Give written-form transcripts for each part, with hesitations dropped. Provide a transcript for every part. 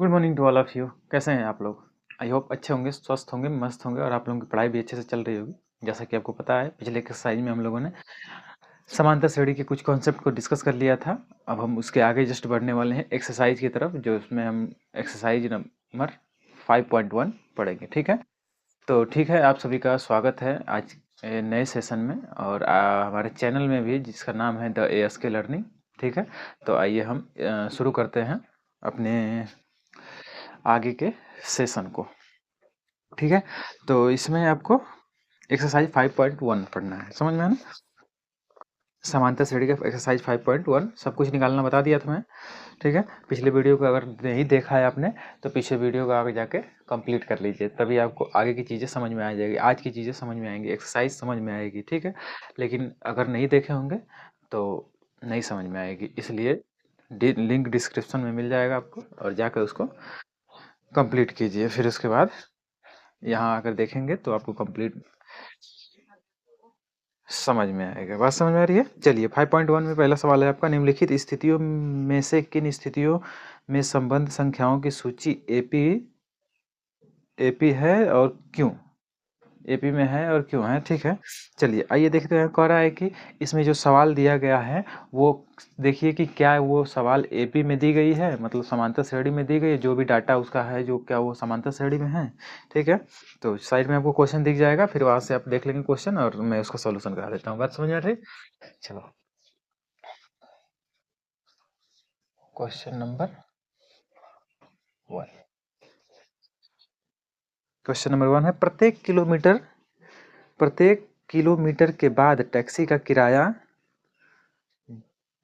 Good morning to all of you. कैसे हैं आप लोग? आई होप अच्छे होंगे, स्वस्थ होंगे, मस्त होंगे और आप लोगों की पढ़ाई भी अच्छे से चल रही होगी। जैसा कि आपको पता है, पिछले एक्सरसाइज में हम लोगों ने समांतर श्रेणी के कुछ कॉन्सेप्ट को डिस्कस कर लिया था। अब हम उसके आगे जस्ट बढ़ने वाले हैं एक्सरसाइज की तरफ, जो उसमें हम एक्सरसाइज नंबर 5.1 पढ़ेंगे। ठीक है, तो ठीक है, आप सभी का स्वागत है आज नए सेशन में और हमारे चैनल में भी, जिसका नाम है द ASK लर्निंग। ठीक है, तो आइए हम शुरू करते हैं अपने आगे के सेशन को। ठीक है, तो इसमें आपको एक्सरसाइज 5.1 पढ़ना है, समझ में आया ना? समांतर श्रेणी का एक्सरसाइज 5.1 सब कुछ निकालना बता दिया था मैं। ठीक है, पिछले वीडियो को अगर नहीं देखा है आपने तो पिछले वीडियो को आगे जाके कंप्लीट कर लीजिए, तभी आपको आगे की चीज़ें समझ में आ जाएगी, आज की चीज़ें समझ में आएंगी, एक्सरसाइज समझ में आएगी। ठीक है, लेकिन अगर नहीं देखे होंगे तो नहीं समझ में आएगी, इसलिए लिंक डिस्क्रिप्शन में मिल जाएगा आपको और जाकर उसको कंप्लीट कीजिए। फिर उसके बाद यहाँ आकर देखेंगे तो आपको कंप्लीट समझ में आएगा। बात समझ में आ रही है? चलिए 5.1 में पहला सवाल है आपका, निम्नलिखित स्थितियों में से किन स्थितियों में संबंध संख्याओं की सूची एपी है और क्यों? एपी में है और क्यों है? ठीक है, चलिए आइए देखते हैं। कह रहा है कि इसमें जो सवाल दिया गया है वो देखिए कि क्या वो सवाल एपी में दी गई है, मतलब समांतर श्रेणी में दी गई है, जो भी डाटा उसका है, जो क्या वो समांतर श्रेणी में है। ठीक है, तो साइड में आपको क्वेश्चन दिख जाएगा, फिर वहां से आप देख लेंगे क्वेश्चन और मैं उसका सोल्यूशन करा देता हूँ। बात समझ में आ रही? चलो, क्वेश्चन नंबर 1। क्वेश्चन नंबर 1 है, प्रत्येक किलोमीटर के बाद टैक्सी का किराया,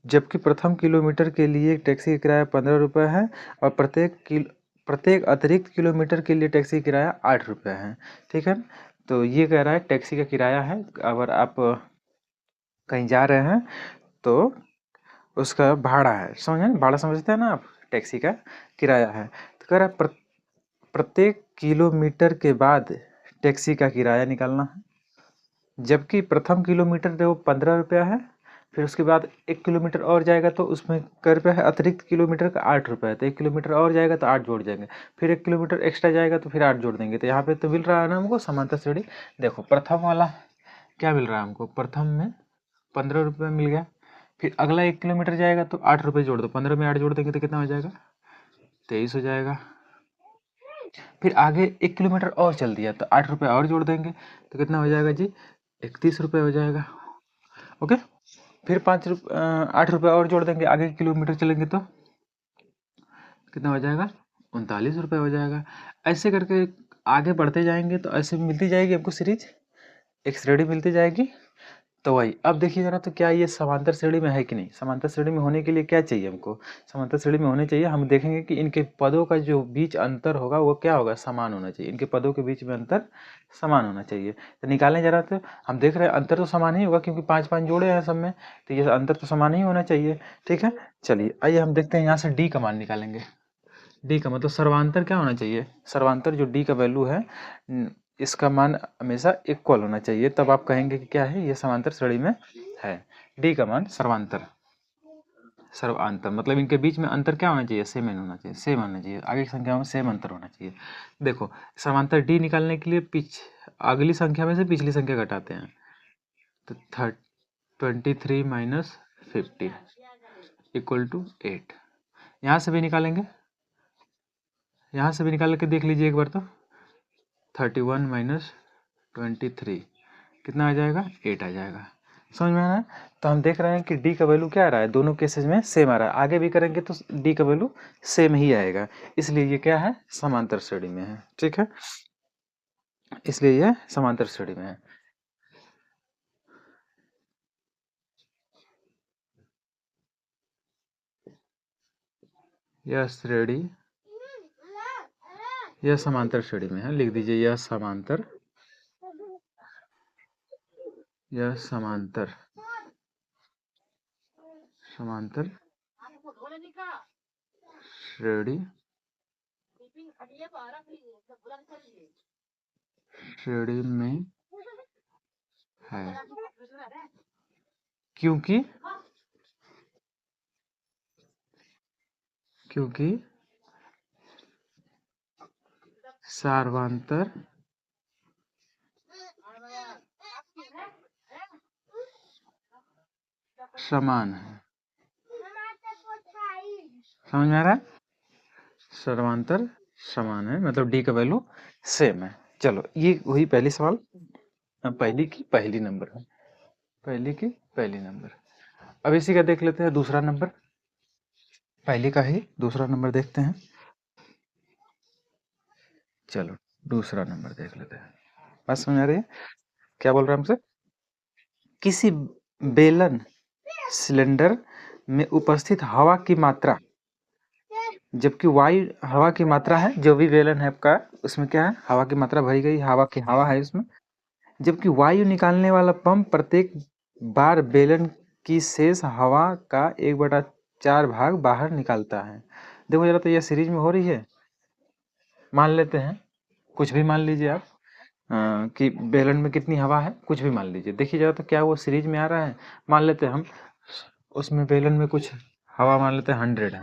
जबकि प्रथम किलोमीटर के लिए टैक्सी का किराया 15 रुपये है और प्रत्येक अतिरिक्त किलोमीटर के लिए टैक्सी किराया 8 रुपये है। ठीक है, तो ये कह रहा है टैक्सी का किराया है, अगर आप कहीं जा रहे हैं तो उसका भाड़ा है, समझे? भाड़ा समझते हैं ना आप? टैक्सी का किराया है, तो कह रहा है प्रत्येक किलोमीटर के बाद टैक्सी का किराया निकालना है, जबकि प्रथम किलोमीटर जो 15 रुपया है, फिर उसके बाद 1 किलोमीटर और जाएगा तो उसमें कै रुपया है, अतिरिक्त किलोमीटर का 8 रुपये है, तो 1 किलोमीटर और जाएगा तो 8 जोड़ देंगे, फिर 1 किलोमीटर एक्स्ट्रा जाएगा तो फिर 8 जोड़ देंगे। तो यहाँ पे तो मिल रहा है ना हमको समांतर श्रेणी। देखो प्रथम वाला क्या मिल रहा है हमको, प्रथम में 15 रुपये मिल गया, फिर अगला 1 किलोमीटर जाएगा तो 8 रुपये जोड़ दो, 15 में 8 जोड़ देंगे तो कितना हो जाएगा? 23 हो जाएगा। फिर आगे 1 किलोमीटर और चल दिया तो 8 रुपये और जोड़ देंगे तो कितना हो जाएगा जी? 31 रुपये हो जाएगा। ओके, फिर 8 रुपये और जोड़ देंगे, आगे किलोमीटर चलेंगे तो कितना हो जाएगा? 39 रुपये हो जाएगा। ऐसे करके आगे बढ़ते जाएंगे तो ऐसे मिलती जाएगी हमको सीरीज, एक श्रेणी मिलती जाएगी। तो वही, अब देखिए जरा, तो क्या ये समांतर श्रेणी में है कि नहीं? समांतर श्रेणी में होने के लिए क्या चाहिए हमको? समांतर श्रेणी में होने चाहिए, हम देखेंगे कि इनके पदों का जो बीच अंतर होगा वो क्या होगा? समान होना चाहिए, इनके पदों के बीच में अंतर समान होना चाहिए। तो निकालें जरा, तो हम देख रहे हैं अंतर तो समान ही होगा, क्योंकि 5 5 जोड़े हैं सब में, तो ये अंतर तो समान ही होना चाहिए। ठीक है, चलिए आइए हम देखते हैं, यहाँ से डी का मान निकालेंगे। डी का मतलब सर्वांतर क्या होना चाहिए? सर्वांतर जो डी का वैल्यू है, इसका मान हमेशा इक्वल होना चाहिए, तब आप कहेंगे कि क्या है, ये समांतर श्रेणी में है। डी का मान सर्वांतर, सर्वांतर मतलब इनके बीच में अंतर क्या होना चाहिए? सेम होना चाहिए, सेम होना चाहिए, आगे की संख्याओं में सेम अंतर होना चाहिए। देखो, समांतर डी निकालने के लिए अगली संख्या में से पिछली संख्या घटाते हैं, तो 23 माइनस 15 इक्वल टू 8। यहाँ से भी निकालेंगे, यहाँ से भी निकाल के देख लीजिए एक बार, तो 31 माइनस 23 कितना आ जाएगा? 8 आ जाएगा। समझ में आ रहा है? तो हम देख रहे हैं कि डी का वैल्यू क्या आ रहा है, दोनों केसेस में सेम आ रहा है, आगे भी करेंगे तो डी का वैल्यू सेम ही आएगा, इसलिए ये क्या है? समांतर श्रेणी में है। ठीक है, इसलिए ये समांतर श्रेणी में है। यह श्रेणी, यह समांतर श्रेणी में है, लिख दीजिए यह समांतर, यह समांतर, समांतर श्रेणी, श्रेणी में है, क्योंकि क्योंकि सार्वंतर समान है। समझ में आ रहा है? सर्वांतर समान है मतलब डी का वैल्यू सेम है। चलो ये हुई पहली सवाल। अब पहली की पहली नंबर है, पहली की पहली नंबर। अब इसी का देख लेते हैं दूसरा नंबर। पहली का ही दूसरा नंबर देखते हैं। चलो दूसरा नंबर देख लेते हैं। बात समझ आ रही है? क्या बोल रहा है हमसे? किसी बेलन सिलेंडर में उपस्थित हवा की मात्रा, जबकि वायु हवा की मात्रा है, जो भी बेलन है आपका उसमें क्या है, हवा की मात्रा भरी गई, हवा है उसमें। जबकि वायु निकालने वाला पंप प्रत्येक बार बेलन की शेष हवा का 1/4 भाग बाहर निकालता है। देखो जरा, तो यह सीरीज में हो रही है। मान लेते हैं, कुछ भी मान लीजिए आप, कि बेलन में कितनी हवा है, कुछ भी मान लीजिए। देखिए जरा तो क्या वो सीरीज में आ रहा है। मान लेते हैं हम, उसमें बेलन में कुछ हवा मान लेते हैं 100 है,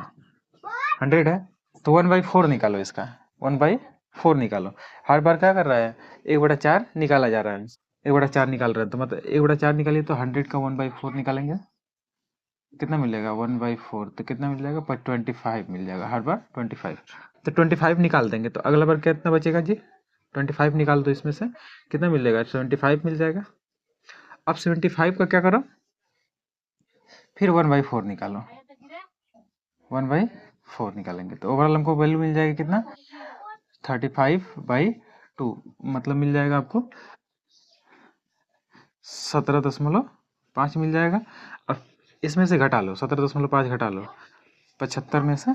100 है, तो 1/4 निकालो इसका, 1/4 निकालो। हर बार क्या कर रहा है, 1/4 निकाला जा रहा है, 1/4 निकाल रहे हैं, तो मतलब 1/4 निकालिए तो 100 का 1/4 निकालेंगे, कितना मिलेगा 1/4, तो कितना मिल जाएगा पर 25 मिल जाएगा, हर बार 25। तो 25 निकाल देंगे तो अगला बार कितना बचेगा जी, 25 निकाल दो इसमें से, कितना मिल जाएगा 75 मिल जाएगा। अब 75 का क्या करो, फिर 1/4 निकालो, 1/4 निकालेंगे तो ओवरऑल हमको वैल्यू मिल जाएगी कितना, 35/2, मतलब मिल जाएगा आपको 17.5 मिल जाएगा। अब इसमें से घटा लो, 17.5 घटा लो, 75 में से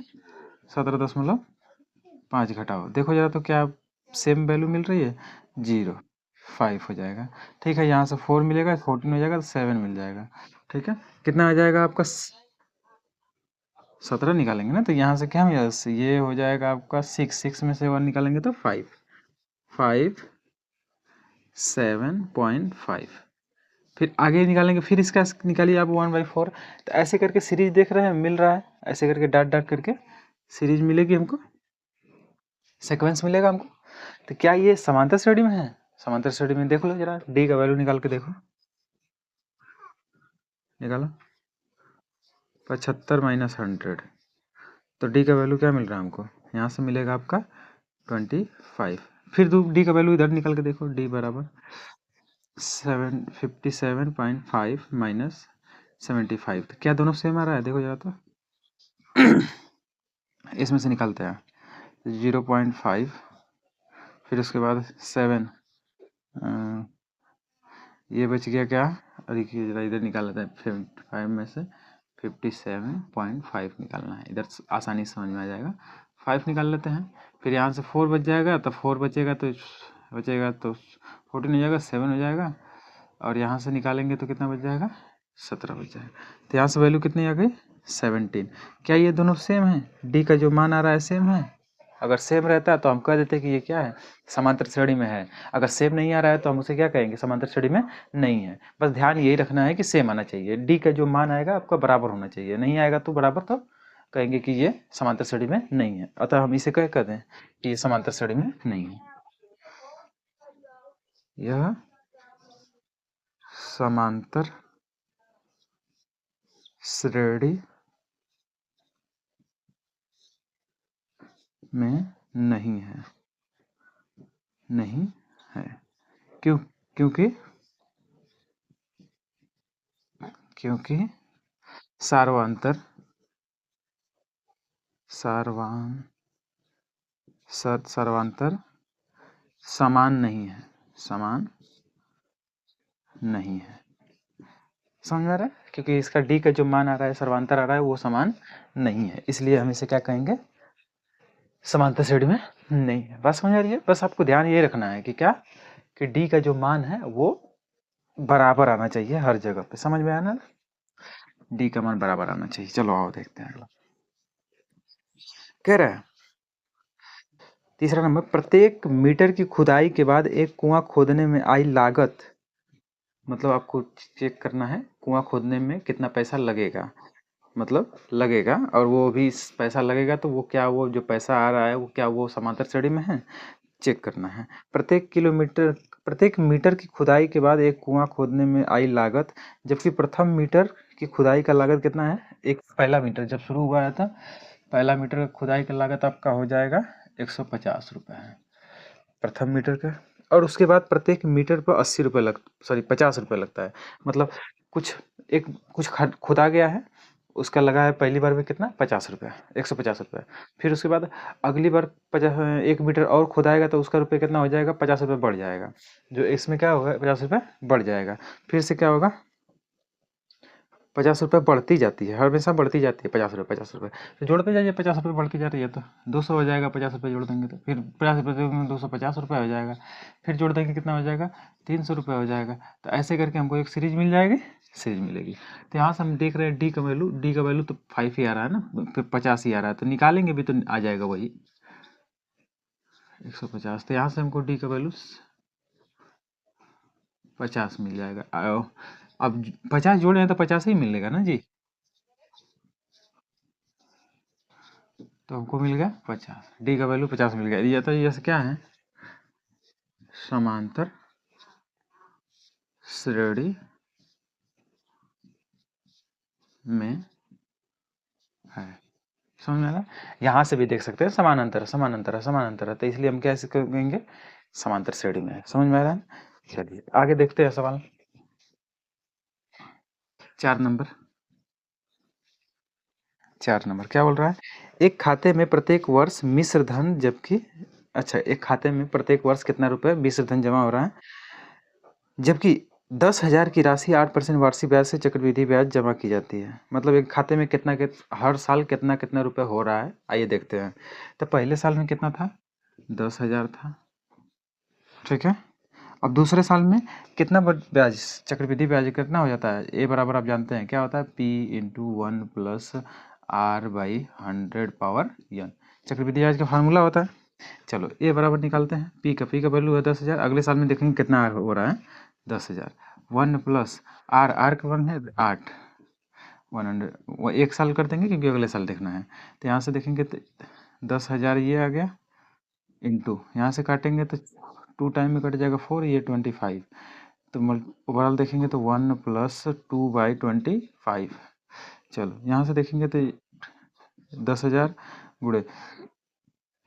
17.5 घटाओ, देखो जरा तो क्या सेम वैल्यू मिल रही है, 0.5 हो जाएगा। ठीक है, यहाँ से 4 मिलेगा, 14 हो जाएगा तो 7 मिल जाएगा। ठीक है, कितना आ जाएगा आपका, 17 निकालेंगे ना, तो यहाँ से क्या मिलेगा, ये हो जाएगा आपका 6 में से 1 निकालेंगे तो 5, 7.5। फिर आगे निकालेंगे, फिर इसका निकालिए आप 1/4। तो ऐसे करके सीरीज देख रहे हैं, मिल रहा है, ऐसे करके डाट डाट करके सीरीज मिलेगी हमको, सीक्वेंस मिलेगा हमको। तो क्या ये समांतर श्रेणी में है? समांतर श्रेणी में देख लो जरा, डी का वैल्यू निकाल के देखो, निकालो 75 - 100, तो डी का वैल्यू क्या मिल रहा है हमको, यहाँ से मिलेगा आपका 25। फिर डी का वैल्यू इधर निकाल के देखो, डी बराबर 57.5 माइनस 75, तो क्या दोनों सेम आ रहा है, देखो जरा तो। इसमें से निकालते हैं 0.5, फिर उसके बाद 7, ये बच गया क्या, देखिए जरा इधर निकाल लेते हैं, 55 में से 57.5 निकालना है, इधर आसानी से समझ में आ जाएगा। 5 निकाल लेते हैं, फिर यहाँ से 4 बच जाएगा, तो 4 बचेगा तो 14 हो जाएगा, 7 हो जाएगा, और यहाँ से निकालेंगे तो कितना बच जाएगा, 17 बच जाएगा। तो यहाँ से वैल्यू कितनी आ गई, 17। क्या ये दोनों सेम है, डी का जो मान आ रहा है सेम है? अगर सेम रहता है तो हम कह देते कि ये क्या है, समांतर श्रेणी में है। अगर सेम नहीं आ रहा है तो हम उसे क्या कहेंगे, समांतर श्रेणी में नहीं है। बस ध्यान यही रखना है कि सेम आना चाहिए, डी का जो मान आएगा आपका बराबर होना चाहिए, नहीं आएगा तो बराबर, तो कहेंगे कि ये समांतर श्रेणी में नहीं है। अतः हम इसे क्या कह दें कि ये समांतर श्रेणी में नहीं है, यह समांतर श्रेणी में नहीं है, नहीं है। क्यों? क्योंकि क्योंकि सार्वंतर सर्वांतर समान नहीं है, समान नहीं है। समझ में आ रहा है? क्योंकि इसका डी का जो मान आ रहा है, सर्वांतर आ रहा है, वो समान नहीं है, इसलिए हम इसे क्या कहेंगे, समांतर श्रेणी में नहीं है। बस समझ आ रही है? बस आपको ध्यान ये रखना है कि क्या, कि डी का जो मान है वो बराबर आना चाहिए हर जगह पे। समझ में आया ना? डी का मान बराबर आना चाहिए। चलो आओ देखते हैं अगला। कह रहा है तीसरा नंबर, प्रत्येक मीटर की खुदाई के बाद एक कुआं खोदने में आई लागत, मतलब आपको चेक करना है कुआं खोदने में कितना पैसा लगेगा, मतलब लगेगा, और वो भी पैसा लगेगा तो वो क्या, वो जो पैसा आ रहा है वो क्या वो समांतर श्रेणी में है? चेक करना है। प्रत्येक मीटर की खुदाई के बाद एक कुआं खोदने में आई लागत, जबकि प्रथम मीटर की खुदाई का लागत कितना है? एक पहला मीटर जब शुरू हुआ था, पहला मीटर का खुदाई का लागत आपका हो जाएगा 150 रुपये है प्रथम मीटर का। और उसके बाद प्रत्येक मीटर पर 50 रुपये लगता है। मतलब कुछ कुछ खुदा गया है, उसका लगा है पहली बार में कितना? 50 रुपये, 150 रुपये। फिर उसके बाद अगली बार 1 मीटर और खुदाएगा तो उसका रुपये कितना हो जाएगा? 50 रुपये बढ़ जाएगा। जो इसमें क्या होगा? 50 रुपये बढ़ जाएगा। फिर से क्या होगा? 50 रुपये बढ़ती जाती है, हमेशा बढ़ती जाती है 50 रुपये 50 रुपये। तो जोड़ते जाइए, 50 रुपये बढ़ती जा रही है तो 200 हो जाएगा। 50 रुपये जोड़ देंगे तो फिर 50 रुपये जोड़ेंगे 250 रुपये हो जाएगा। फिर जोड़ देंगे कितना हो जाएगा? 300 रुपये हो जाएगा। तो ऐसे करके हमको एक सीरीज मिल जाएगी, सीरीज मिलेगी। तो यहाँ से हम देख रहे हैं डी का वैल्यू तो 5 ही आ रहा है ना, फिर 50 ही आ रहा है, तो निकालेंगे भी तो आ जाएगा वही 150। तो यहाँ से हमको डी का वैल्यू 50 मिल जाएगा। अब 50 जोड़े हैं तो 50 ही मिलेगा ना जी। तो हमको मिल गया 50, डी का वैल्यू 50 मिल गया। ये तो ये क्या है? समांतर श्रेणी में है। समझ में आ रहा है? यहाँ से भी देख सकते हैं समानांतर समानांतर है समानांतर है, तो इसलिए हम कैसे कहेंगे? समांतर श्रेणी में है। समझ में आ रहा है? चलिए आगे देखते हैं सवाल 4 नंबर। 4 नंबर क्या बोल रहा है? एक खाते में प्रत्येक वर्ष मिश्र धन, जबकि अच्छा, एक खाते में प्रत्येक वर्ष कितना रुपए मिश्र धन जमा हो रहा है, जबकि 10,000 की राशि 8% वार्षिक ब्याज से चक्रवृद्धि ब्याज जमा की जाती है। मतलब एक खाते में हर साल कितना कितना रुपए हो रहा है, आइए देखते हैं। तो पहले साल में कितना था? 10,000 था, ठीक है। अब दूसरे साल में कितना ब्याज, चक्रवृद्धि ब्याज कितना हो जाता है? ए बराबर आप जानते हैं क्या होता है? P × 1 + R/100 चक्रवृद्धि ब्याज का फार्मूला होता है। चलो ए बराबर निकालते हैं। पी का वैल्यू है 10,000, अगले साल में देखेंगे कितना हो रहा है? 10,000। 1 + R का वन है 8, 100 वो एक साल कर देंगे क्योंकि अगले साल देखना है। तो यहाँ से देखेंगे तो 10,000 ये आ गया, इंटू यहाँ से काटेंगे तो 2 टाइम में कट जाएगा 4, ये 25। तो ओवरऑल देखेंगे तो 1 + 2/25। चलो यहाँ से देखेंगे तो 10,000 गुणे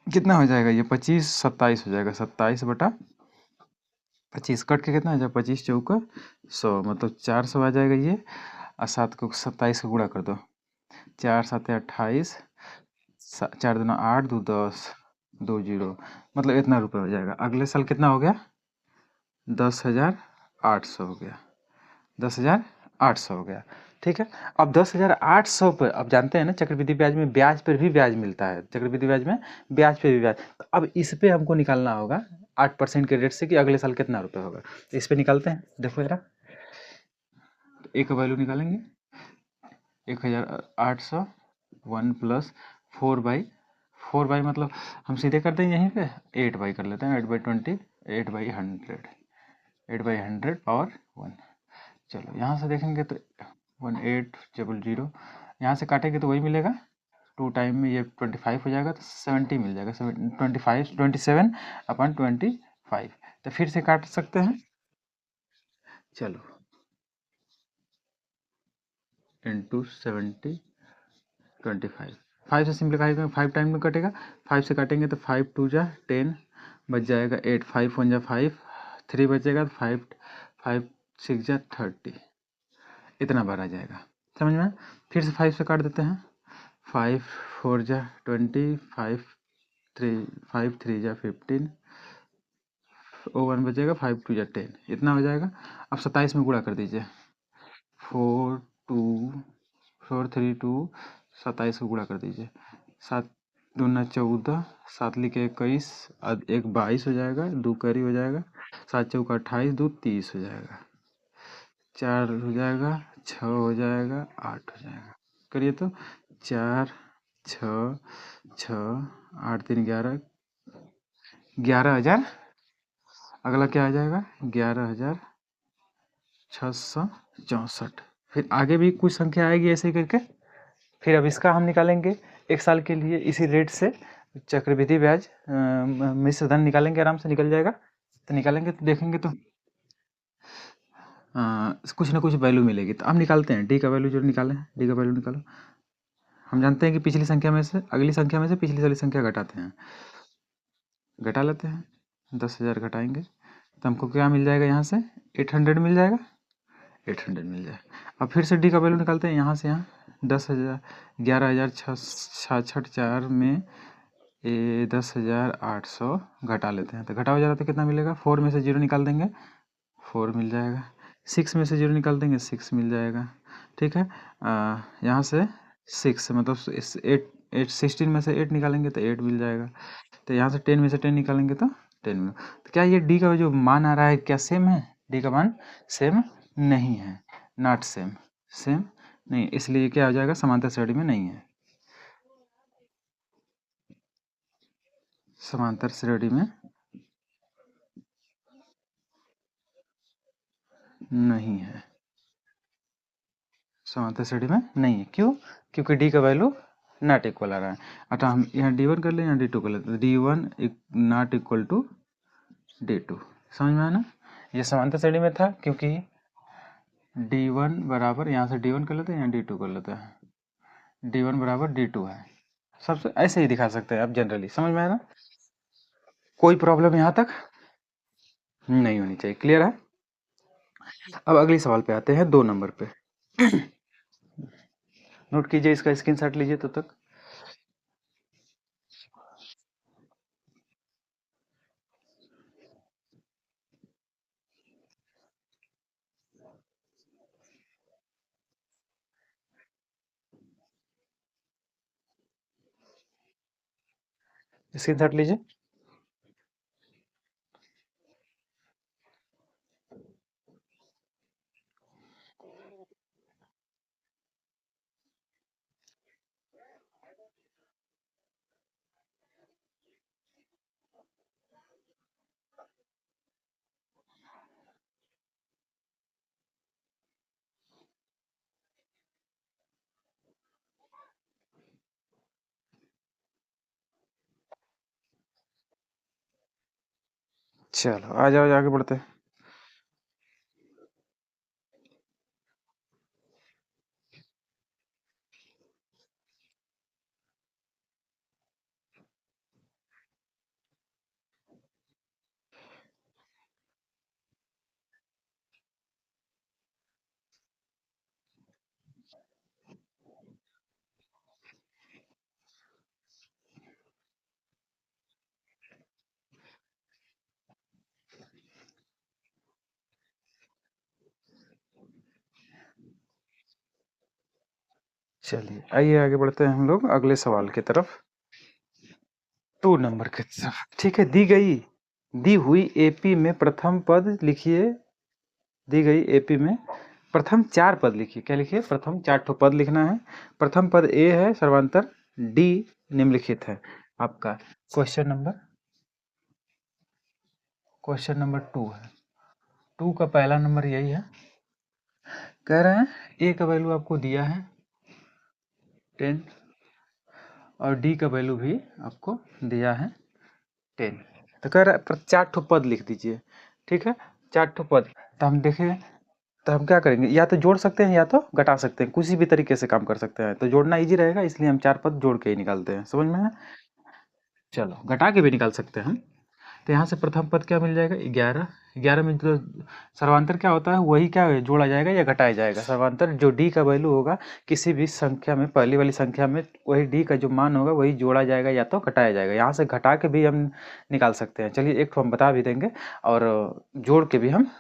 कितना हो जाएगा? ये 25 27 हो जाएगा, 27/25 कट के कितना आ जाएगा? 25 चौका 100, मतलब 400 आ जाएगा ये। और 7 को 27 को गुणा कर दो, 4 7 28, 4 दूना 8, 2 10, 2 0, मतलब इतना रुपये हो जाएगा। अगले साल कितना हो गया? 10,800 हो गया, 10,800 हो गया, ठीक है। अब 10,800 पर अब जानते हैं ना चक्रवृद्धि ब्याज में ब्याज पर भी ब्याज मिलता है, चक्रवृद्धि ब्याज में ब्याज पे भी ब्याज। तो अब इस पे हमको निकालना होगा 8% के रेट से कि अगले साल कितना रुपये होगा। तो इस पे निकालते हैं, देखो जरा। ए का वैल्यू निकालेंगे 1,800, 1 + 4/4 मतलब हम सीधे कर देंगे यहीं पे 8 कर लेते हैं, 8/20, 8/100, 8/100 पावर 1। चलो यहाँ से देखेंगे तो 1800, यहाँ से काटेंगे तो वही मिलेगा। 2 टाइम में ये 25 हो जाएगा तो 70 मिल जाएगा, 27/25। तो फिर से काट सकते हैं। चलो इंटू 70 25, 5 से सिंप्लीफाई करेंगे 5 टाइम में कटेगा, 5 से काटेंगे तो 5 2 जा 10 बच जाएगा 8, 5 1 जा 5, 3 बचेगा तो 5 5 6 जा 30, इतना बार आ जाएगा। समझ में? फिर से 5 से काट देते हैं, 5 4 जा 20, 5 3 जा 15, ओ 1 बचेगा, 5 2 जा 10, इतना हो जाएगा। अब 27 में गुणा कर दीजिए, 4 2 4 3 2, 27 को गुणा कर दीजिए, 7 दूना 14, 7 लिखे 21, एक 22 हो जाएगा, 2 कैरी हो जाएगा, 7 चौका 28, 2 30 हो जाएगा, 4 हो जाएगा, 6 हो जाएगा, 8 हो जाएगा। करिए तो 4 6 6 8 3 11, 11,000। अगला क्या आ जाएगा? 11,664। फिर आगे भी कुछ संख्या आएगी ऐसे ही करके। फिर अब इसका हम निकालेंगे एक साल के लिए इसी रेट से। चक्रवृद्धि ब्याज मिश्र धन निकालेंगे, आराम से निकल जाएगा। तो निकालेंगे तो देखेंगे तो कुछ ना कुछ वैल्यू मिलेगी। तो हम निकालते हैं डी का वैल्यू, जो निकालें डी का वैल्यू निकालो। हम जानते हैं कि पिछली संख्या में से अगली संख्या में से पिछली वाली संख्या घटाते हैं, घटा लेते हैं। 10,000 घटाएंगे तो हमको क्या मिल जाएगा, यहाँ से 800 मिल जाएगा, 800 मिल जाए। अब फिर से डी का वैल्यू निकालते हैं, यहाँ से यहाँ 10,000 11,664 में 10,800 घटा लेते हैं। तो घटा हो जा रहा तो कितना मिलेगा, 4 में से 0 निकाल देंगे, 4 मिल जाएगा। 6 में से 0 निकाल देंगे, 6 मिल जाएगा। ठीक है, यहाँ से 6 मतलब 16 में से 8 निकालेंगे तो 8 मिल जाएगा। तो यहाँ से 10 में से 10 निकालेंगे तो 10 मिल। तो क्या ये डी का जो मान आ रहा है क्या सेम है, डी का मान सेम नहीं है, नॉट सेम, सेम नहीं, इसलिए क्या हो जाएगा, समांतर श्रेणी में नहीं है, समांतर श्रेणी में नहीं है, समांतर श्रेणी में नहीं है। क्यों, क्योंकि डी का वैल्यू नॉट इक्वल आ रहा है। अतः हम यहाँ डी वन कर लें, यहाँ डी टू कर लेते हैं। D one not equal to D two, समझ में आया ना। ये समांतर श्रेणी में था क्योंकि डी वन बराबर, यहाँ से डी वन कर लेते हैं, यहाँ डी टू कर लेते हैं, डी वन बराबर डी टू है। सबसे ऐसे ही दिखा सकते हैं आप जनरली, समझ में आया ना। कोई प्रॉब्लम यहाँ तक नहीं होनी चाहिए, क्लियर है। अब अगले सवाल पे आते हैं, 2 नंबर पे। नोट कीजिए, इसका स्क्रीनशॉट लीजिए तब तक। स्क्रीनशॉट लीजिए। चलो आ जाओ, आगे बढ़ते हैं। चलिए आइए आगे बढ़ते हैं हम लोग अगले सवाल की तरफ, 2 नंबर की तरफ। ठीक है, दी हुई एपी में प्रथम पद लिखिए। दी गई एपी में प्रथम 4 पद लिखिए। क्या लिखिए, प्रथम 4 ठो पद लिखना है। प्रथम पद ए है सर्वांतर, डी निम्नलिखित है। आपका क्वेश्चन नंबर 2 है। 2 का पहला नंबर यही है, कह रहे हैं ए का वैल्यू आपको दिया है 10 और डी का वैल्यू भी आपको दिया है 10। तो कह रहा है 4 ठो पद लिख दीजिए। ठीक है, 4 ठो पद। तो हम देखें, तो हम क्या करेंगे, या तो जोड़ सकते हैं या तो घटा सकते हैं, किसी भी तरीके से काम कर सकते हैं। तो जोड़ना इजी रहेगा, इसलिए हम 4 पद जोड़ के ही निकालते हैं, समझ में है। चलो घटा के भी निकाल सकते हैं हम। तो यहाँ से प्रथम पद क्या मिल जाएगा, 11। 11 में जो सर्वांतर क्या होता है, वही क्या जोड़ा जाएगा या घटाया जाएगा। सर्वांतर जो डी का वैल्यू होगा किसी भी संख्या में, पहली वाली संख्या में, वही डी का जो मान होगा वही जोड़ा जाएगा या तो घटाया जाएगा। यहाँ से घटा के भी हम निकाल सकते हैं। चलिए एक तो हम बता भी देंगे, और जोड़ के भी हम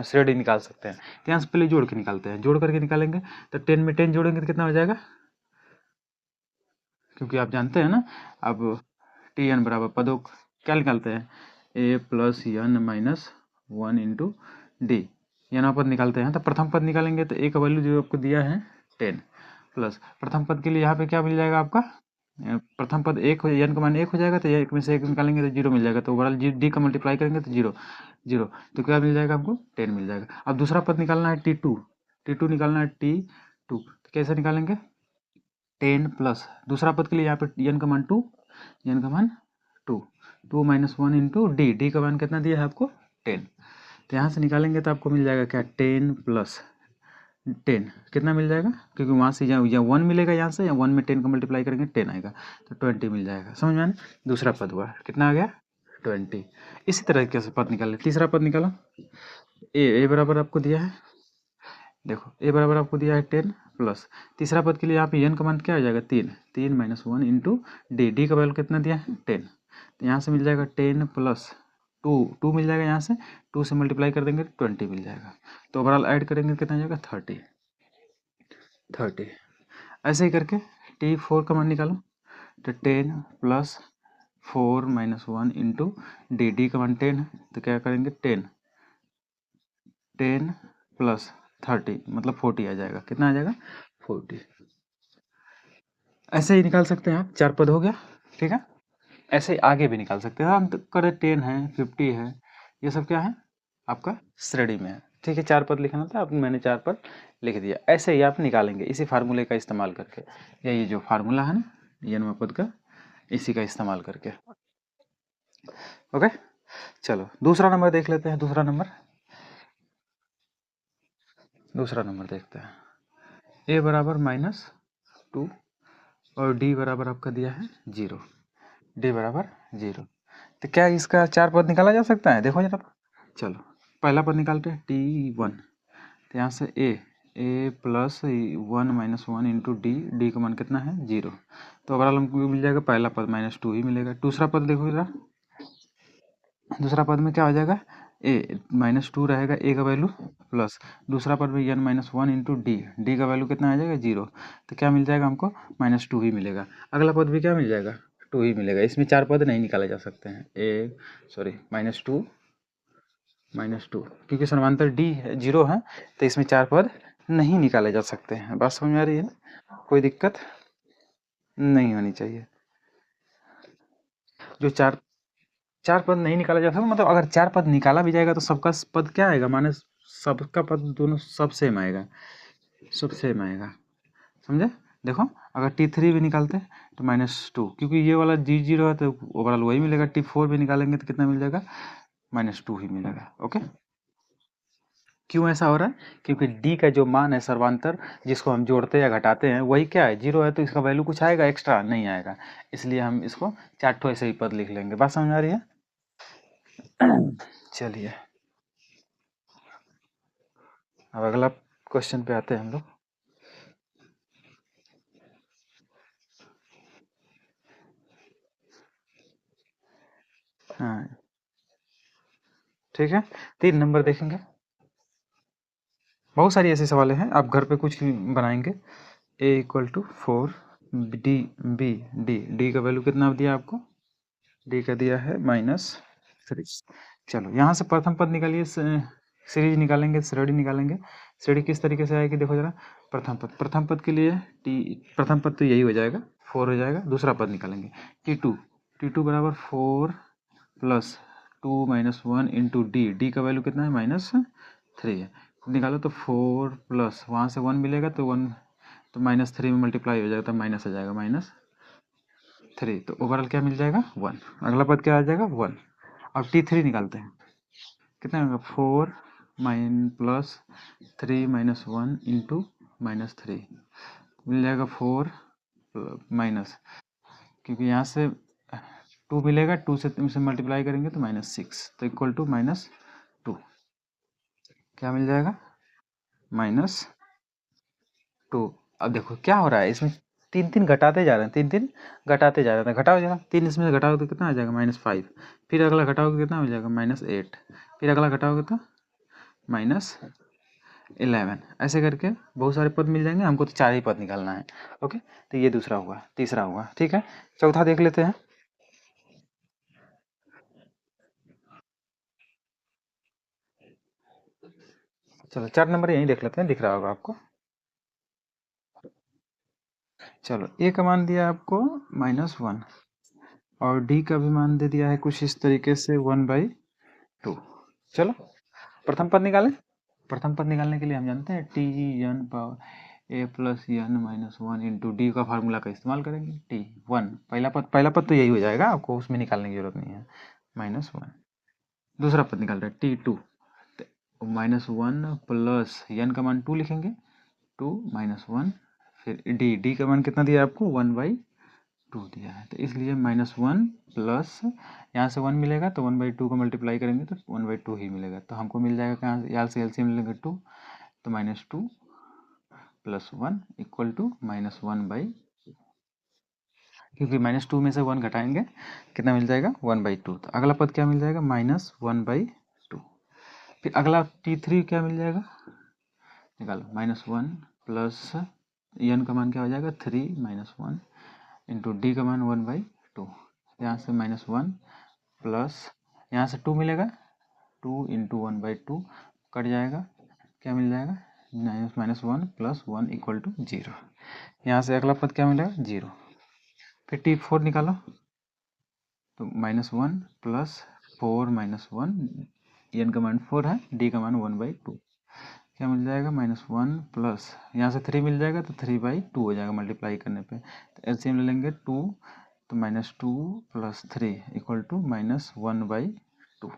श्रेणी निकाल सकते हैं। तो यहाँ से पहले जोड़ के निकालते हैं, जोड़ करके निकालेंगे तो 10 में 10 जोड़ेंगे तो कितना हो जाएगा, क्योंकि आप जानते हैं ना, अब टी एन बराबर पदों क्या निकालते हैं, a plus n minus 1 into d, यहाँ पद निकालते हैं। तो प्रथम पद निकालेंगे तो ए का वैल्यू जो आपको दिया है 10 प्लस प्रथम पद के लिए यहाँ पे क्या मिल जाएगा आपका, प्रथम पद एक हो, एन का मान 1 हो जाएगा, तो एक में से 1 निकालेंगे तो 0 मिल जाएगा। तो ओवरऑल डी का मल्टीप्लाई करेंगे तो 0 0, तो क्या मिल जाएगा आपको 10 मिल जाएगा। अब दूसरा पद निकालना है टी टू निकालना है टी टू, तो कैसे निकालेंगे, 10 प्लस दूसरा पद के लिए यहाँ पे एन का मान 2, एन का मान 2, 2 माइनस 1 इंटू डी का मान कितना दिया है आपको 10। तो यहाँ से निकालेंगे तो आपको मिल जाएगा क्या 10 प्लस 10 कितना मिल जाएगा, क्योंकि वहाँ से या 1 मिलेगा यहाँ से, या 1 में 10 का मल्टीप्लाई करेंगे 10 आएगा, तो 20 मिल जाएगा। समझ में आया? दूसरा पद हुआ कितना आ गया 20। इसी तरीके से पद निकाल ले। तीसरा पद निकालो। ए बराबर आपको दिया है, देखो ए बराबर आपको दिया है 10 प्लस तीसरा पद के लिए यहाँ पे एन का मान क्या आ जाएगा 3 माइनस 1 इंटू डी का वैल्यू कितना दिया है 10। तो यहाँ से मिल जाएगा 10 प्लस 2 मिल जाएगा, यहाँ से 2 से मल्टीप्लाई कर देंगे तो 20 मिल जाएगा। तो ओवरऑल ऐड करेंगे कितना आ जाएगा 30। ऐसे ही करके T4 का मान निकालो। तो 10 प्लस 4 माइनस 1 इंटू डी का मान 10 है, तो क्या करेंगे 10 प्लस 30 मतलब 40 आ जाएगा। कितना आ जाएगा 40। ऐसे ही निकाल सकते हैं आप, 4 पद हो गया। ठीक है, ऐसे ही आगे भी निकाल सकते हैं हम। तो करे 10 है 50 है, ये सब क्या है आपका श्रेणी में है। ठीक है, 4 पद लिखना था, अब मैंने 4 पद लिख दिया। ऐसे ही आप निकालेंगे इसी फार्मूले का इस्तेमाल करके, या ये जो फार्मूला है ना n पद का, इसी का इस्तेमाल करके। ओके, चलो दूसरा नंबर देख लेते हैं। दूसरा नंबर देखते हैं। a बराबर -2 और d बराबर आपका दिया है 0। d बराबर 0, तो क्या इसका 4 पद निकाला जा सकता है? देखो जरा, चलो पहला पद निकालते हैं t1। तो यहाँ से a plus 1 minus 1 into d का मान कितना है 0। तो ओवरऑल हमको मिल जाएगा पहला पद -2 ही मिलेगा। दूसरा पद देखो जरा, दूसरा पद में क्या हो जाएगा -2 रहेगा a का वैल्यू, प्लस दूसरा पद में n माइनस 1 इंटू डी का वैल्यू कितना आ जाएगा 0। तो क्या मिल जाएगा हमको -2 ही मिलेगा। अगला पद भी क्या मिल जाएगा 2 ही मिलेगा। इसमें 4 पद नहीं निकाले जा सकते हैं। -2 क्योंकि समांतर d 0 है, तो इसमें 4 पद नहीं निकाले जा सकते हैं। बात समझ में आ रही है ना? कोई दिक्कत नहीं होनी चाहिए। जो चार पद नहीं निकाला जा सकता, मतलब अगर 4 पद निकाला भी जाएगा तो सबका पद क्या आएगा, माने सबका पद दोनों सब सेम आएगा, समझे? देखो अगर T3 भी निकालते हैं तो -2, क्योंकि ये वाला G0 है तो ओवरऑल वही मिलेगा। T4 भी निकालेंगे तो कितना मिल जाएगा -2 ही मिलेगा। ओके, क्यों ऐसा हो रहा है? क्योंकि D का जो मान है सर्वांतर, जिसको हम जोड़ते या घटाते हैं, वही क्या है 0 है, तो इसका वैल्यू कुछ आएगा एक्स्ट्रा नहीं आएगा। इसलिए हम इसको 4 ठो ऐसे ही पद लिख लेंगे। बात समझ आ रही है? चलिए अब अगला क्वेश्चन पे आते हैं हम लोग। हाँ ठीक है, 3 नंबर देखेंगे। बहुत सारी ऐसे सवाल हैं, आप घर पे कुछ भी बनाएंगे। a = 4, डी का वैल्यू कितना दिया आपको? डी का दिया है -3। चलो यहाँ से प्रथम पद निकालिए, सीरीज निकालेंगे, श्रेणी निकालेंगे। श्रेणी किस तरीके से आएगी देखो जरा। प्रथम पद के लिए प्रथम पद तो यही हो जाएगा 4 हो जाएगा। दूसरा पद निकालेंगे T2 बराबर 4 प्लस 2 माइनस 1 इंटू डी का वैल्यू कितना है -3 है। निकालो तो 4 प्लस वहाँ से 1 मिलेगा तो 1 तो -3 में मल्टीप्लाई हो जाएगा तो माइनस आ जाएगा -3। तो ओवरऑल क्या मिल जाएगा 1। अगला पद क्या आ जाएगा 1। अब T3 निकालते हैं, कितना होगा 4 प्लस 3 माइनस 1 इंटू -3 मिल जाएगा 4 माइनस, क्योंकि यहाँ से 2 मिलेगा, 2 से मल्टीप्लाई करेंगे तो -6, तो इक्वल टू -2 क्या मिल जाएगा -2। अब देखो क्या हो रहा है, इसमें 3 घटाते जा रहे हैं, 3 घटाते जा रहे हैं। घटाओ जरा, 3 इसमें से घटाओगे तो कितना आ जाएगा -5। फिर अगला घटाओगे कितना हो जाएगा -8। फिर अगला घटाओगे तो -11। ऐसे करके बहुत सारे पद मिल जाएंगे। हमको तो 4 ही पद निकालना है। ओके, तो ये दूसरा हुआ, तीसरा हुआ। ठीक है, चौथा देख लेते हैं। चलो 4 नंबर यहीं देख लेते हैं, दिख रहा होगा आपको। चलो ए का मान दिया आपको -1 और डी का भी मान दे दिया है कुछ इस तरीके से 1/2। चलो प्रथम पद निकालें। प्रथम पद निकालने के लिए हम जानते हैं T n power a plus n minus one into d का फार्मूला का इस्तेमाल करेंगे। टी वन, पहला पद तो यही हो जाएगा, आपको उसमें निकालने की जरूरत नहीं है, माइनस वन। दूसरा पद निकाल रहे हैं T two, minus one plus N का मान टू लिखेंगे, टू माइनस वन, फिर डी का मान कितना दिया है आपको, 1/2 दिया है, तो इसलिए माइनस वन प्लस यहाँ से 1 मिलेगा तो 1/2 को मल्टीप्लाई करेंगे तो 1/2 ही मिलेगा, तो हमको मिल जाएगा कहाँ से, यहाँ से एलसीएम लेंगे 2, तो -2 + 1 = -1/2, क्योंकि -2 में से 1 घटाएंगे कितना मिल जाएगा, 1/2। तो अगला पद क्या मिल जाएगा, -1/2। फिर अगला T3 क्या मिल जाएगा, निकालो, -1 प्लस एन का मान क्या हो जाएगा, 3 - 1 इंटू डी का मान 1/2, यहाँ से -1 प्लस यहाँ से 2 मिलेगा, 2 × 1/2 कट जाएगा, क्या मिल जाएगा, -1 + 1 = 0। यहाँ से अगला पद क्या मिलेगा, 0। फिर T4 निकालो, तो -1 प्लस 4 - 1, एन का मान 4 है, डी का मान 1/2, क्या मिल जाएगा, -1 प्लस यहाँ से 3 मिल जाएगा तो 3/2 हो जाएगा मल्टीप्लाई करने पे, तो एलसीएम ले लेंगे 2, तो -2 + 3 = -1/2,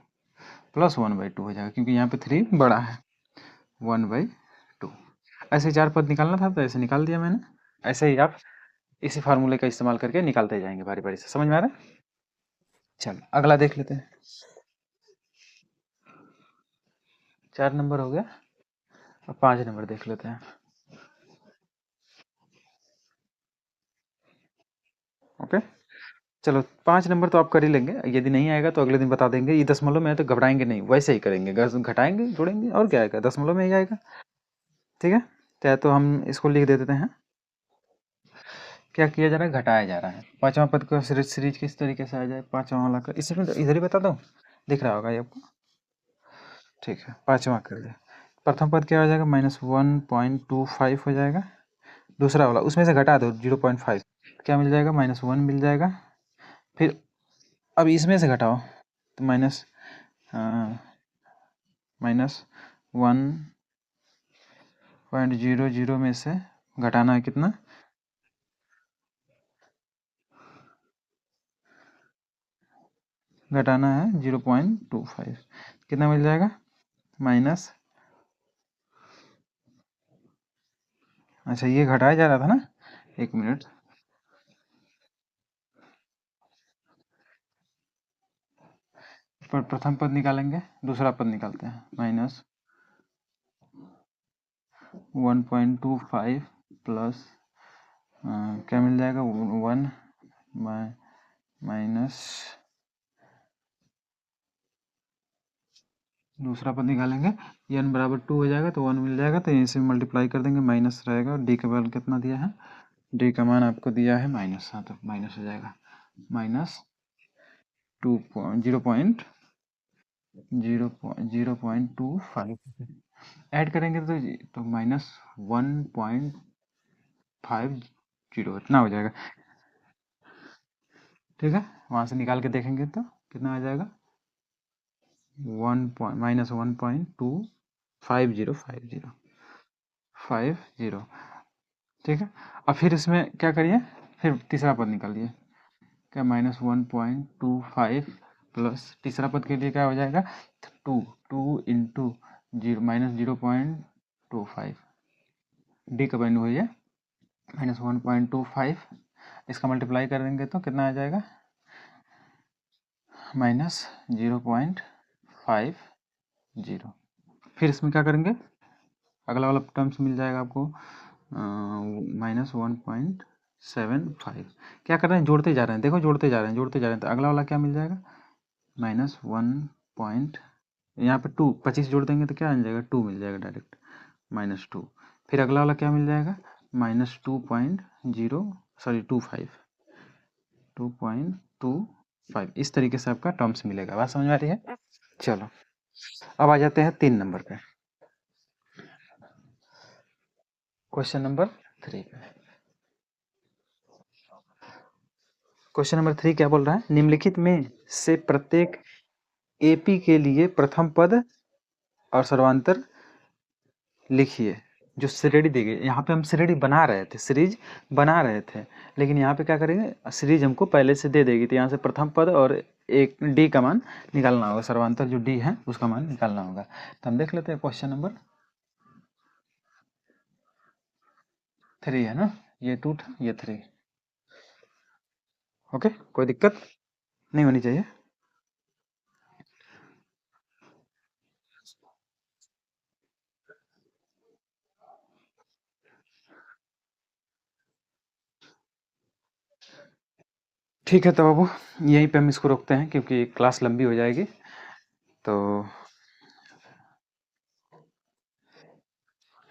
प्लस 1/2 हो जाएगा, क्योंकि यहाँ पे 3 बड़ा है, 1/2। ऐसे 4 पद निकालना था तो ऐसे निकाल दिया मैंने। ऐसे ही आप इसी फार्मूले का इस्तेमाल करके निकालते जाएंगे बारी बारी से, समझ में आ रहा है। चलो अगला देख लेते हैं। 4 नंबर हो गया, अब 5 नंबर देख लेते हैं। ओके, चलो 5 नंबर तो आप कर ही लेंगे, यदि नहीं आएगा तो अगले दिन बता देंगे। ये दशमलव में है तो घबराएंगे नहीं, वैसे ही करेंगे, घटाएंगे जोड़ेंगे और क्या आएगा, दशमलव में ही आएगा, ठीक है। तो हम इसको लिख दे देते हैं, क्या किया जा रहा है, घटाया जा रहा है। 5वां पद का सीरीज किस तरीके से आ जाए, 5वां वाला का इसमें इधर ही बता दो, दिख रहा होगा ये आपको, ठीक है। 5वां कर दिया, प्रथम पद क्या हो जाएगा, -1.25 हो जाएगा। दूसरा वाला उसमें से घटा दो 0.5, क्या मिल जाएगा, -1 मिल जाएगा। फिर अब इसमें से घटाओ तो -1.00 में से घटाना है कितना, घटाना है 0.25, कितना मिल जाएगा, माइनस, अच्छा ये घटाया जा रहा था ना, 1 मिनट, पर प्रथम पद निकालेंगे, दूसरा पद निकालते हैं, -1.25 प्लस क्या मिल जाएगा, 1 माइनस, दूसरा पद निकालेंगे, n बराबर 2 हो जाएगा तो 1 मिल जाएगा, तो इसे मल्टीप्लाई कर देंगे, माइनस रहेगा, डी का मान कितना दिया है, डी का मान आपको दिया है माइनस, हाँ तो माइनस हो जाएगा, -0.25 ऐड करेंगे तो -1.50 इतना हो जाएगा, ठीक है। वहाँ से निकाल के देखेंगे तो कितना आ जाएगा, -1.5050 ठीक है। अब फिर इसमें क्या करिए, फिर तीसरा पद निकालिए, क्या -1.25 प्लस तीसरा पद के लिए क्या हो जाएगा, 2 इंटू -0.25, डी का वैल्यू है ये -1.25, इसका मल्टीप्लाई कर देंगे तो कितना आ जाएगा, -0.50। फिर इसमें क्या करेंगे, अगला वाला टर्म्स मिल जाएगा आपको -1.75, क्या कर रहे हैं, जोड़ते जा रहे हैं, देखो जोड़ते जा रहे हैं, तो अगला वाला क्या मिल जाएगा, -1. यहाँ पे 2 25 जोड़ देंगे तो क्या आ जाएगा, 2 मिल जाएगा डायरेक्ट, -2। फिर अगला वाला क्या मिल जाएगा, -2.25, इस तरीके से आपका टर्म्स मिलेगा। बात समझ में आ रही है। चलो अब आ जाते हैं 3 नंबर पे, क्वेश्चन नंबर 3 पे। क्वेश्चन नंबर 3 क्या बोल रहा है, निम्नलिखित में से प्रत्येक एपी के लिए प्रथम पद और सर्वांतर लिखिए। जो श्रेणी दी गई, यहाँ पे हम श्रेणी बना रहे थे, सीरीज बना रहे थे, लेकिन यहाँ पे क्या करेंगे, सीरीज हमको पहले से दे देगी, तो यहाँ से प्रथम पद और एक डी का मान निकालना होगा, सर्वांतर जो डी है उसका मान निकालना होगा। तो हम देख लेते हैं क्वेश्चन नंबर 3 है ना, ये 2 था, ये 3। ओके, कोई दिक्कत नहीं होनी चाहिए। ठीक है, तो बाबू यहीं पे हम इसको रोकते हैं क्योंकि क्लास लंबी हो जाएगी। तो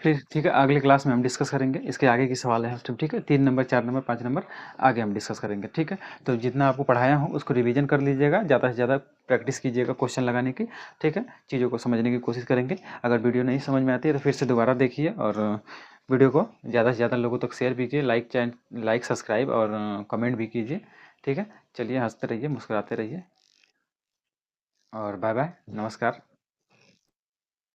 फिर ठीक है, अगले क्लास में हम डिस्कस करेंगे इसके आगे की सवाल है तो ठीक है, 3 नंबर 4 नंबर 5 नंबर आगे हम डिस्कस करेंगे। ठीक है, तो जितना आपको पढ़ाया हो उसको रिवीजन कर लीजिएगा, ज़्यादा से ज़्यादा प्रैक्टिस कीजिएगा क्वेश्चन लगाने की। ठीक है, चीज़ों को समझने की कोशिश करेंगे। अगर वीडियो नहीं समझ में आती है तो फिर से दोबारा देखिए, और वीडियो को ज़्यादा से ज़्यादा लोगों तक शेयर भी कीजिए, लाइक सब्सक्राइब और कमेंट भी कीजिए। ठीक है, चलिए, हंसते रहिए, मुस्कुराते रहिए, और बाय बाय, नमस्कार।